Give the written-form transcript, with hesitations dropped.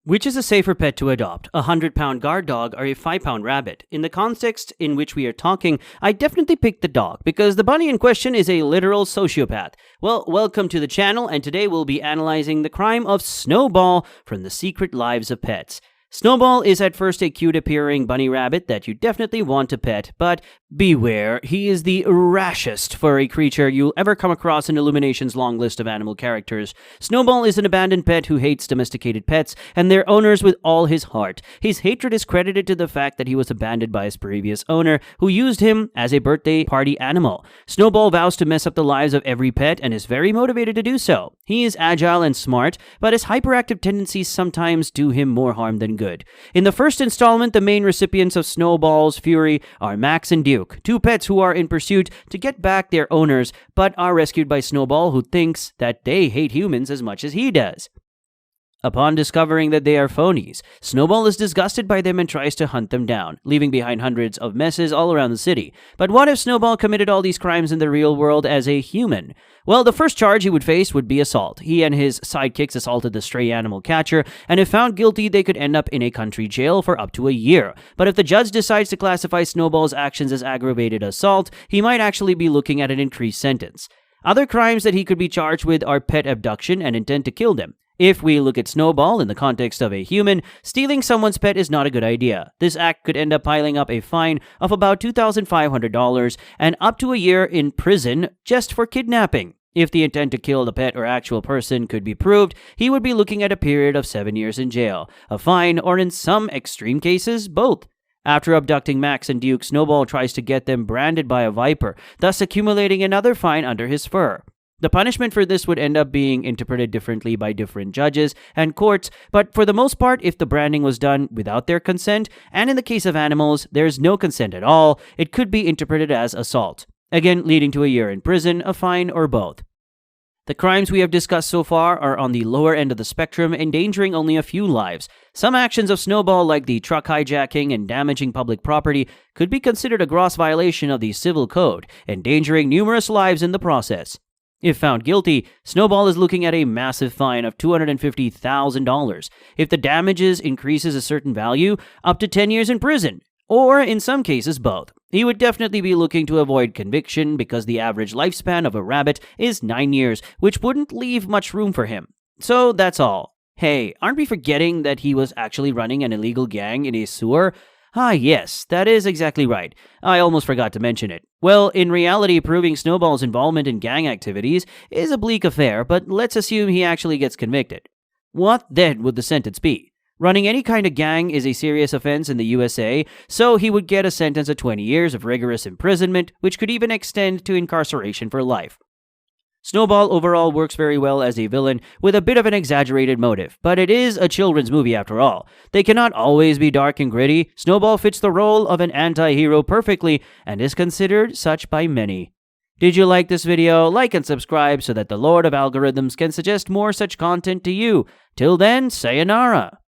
Which is a safer pet to adopt, a 100-pound guard dog or a 5-pound rabbit? In the context in which we are talking, I definitely picked the dog because the bunny in question is a literal sociopath. Well, welcome to the channel, and today we'll be analyzing the crime of Snowball from The Secret Lives of Pets. Snowball is at first a cute-appearing bunny rabbit that you definitely want to pet, but beware, he is the rashest furry creature you'll ever come across in Illumination's long list of animal characters. Snowball is an abandoned pet who hates domesticated pets and their owners with all his heart. His hatred is credited to the fact that he was abandoned by his previous owner, who used him as a birthday party animal. Snowball vows to mess up the lives of every pet and is very motivated to do so. He is agile and smart, but his hyperactive tendencies sometimes do him more harm than good. In the first installment, the main recipients of Snowball's fury are Max and Duke, two pets who are in pursuit to get back their owners, but are rescued by Snowball, who thinks that they hate humans as much as he does. Upon discovering that they are phonies, Snowball is disgusted by them and tries to hunt them down, leaving behind hundreds of messes all around the city. But what if Snowball committed all these crimes in the real world as a human? Well, the first charge he would face would be assault. He and his sidekicks assaulted the stray animal catcher, and if found guilty, they could end up in a country jail for up to a year. But if the judge decides to classify Snowball's actions as aggravated assault, he might actually be looking at an increased sentence. Other crimes that he could be charged with are pet abduction and intent to kill them. If we look at Snowball in the context of a human, stealing someone's pet is not a good idea. This act could end up piling up a fine of about $2,500 and up to a year in prison just for kidnapping. If the intent to kill the pet or actual person could be proved, he would be looking at a period of 7 years in jail, a fine, or in some extreme cases, both. After abducting Max and Duke, Snowball tries to get them branded by a viper, thus accumulating another fine under his fur. The punishment for this would end up being interpreted differently by different judges and courts, but for the most part, if the branding was done without their consent, and in the case of animals, there's no consent at all, it could be interpreted as assault, again leading to a year in prison, a fine, or both. The crimes we have discussed so far are on the lower end of the spectrum, endangering only a few lives. Some actions of Snowball, like the truck hijacking and damaging public property, could be considered a gross violation of the civil code, endangering numerous lives in the process. If found guilty, Snowball is looking at a massive fine of $250,000. If the damages increases a certain value, up to 10 years in prison, or in some cases both. He would definitely be looking to avoid conviction because the average lifespan of a rabbit is 9 years, which wouldn't leave much room for him. So that's all. Hey, aren't we forgetting that he was actually running an illegal gang in a sewer? Ah, yes, that is exactly right. I almost forgot to mention it. Well, in reality, proving Snowball's involvement in gang activities is a bleak affair, but let's assume he actually gets convicted. What then would the sentence be? Running any kind of gang is a serious offense in the USA, so he would get a sentence of 20 years of rigorous imprisonment, which could even extend to incarceration for life. Snowball overall works very well as a villain with a bit of an exaggerated motive, but it is a children's movie after all. They cannot always be dark and gritty. Snowball fits the role of an anti-hero perfectly and is considered such by many. Did you like this video? Like and subscribe so that the Lord of Algorithms can suggest more such content to you. Till then, sayonara!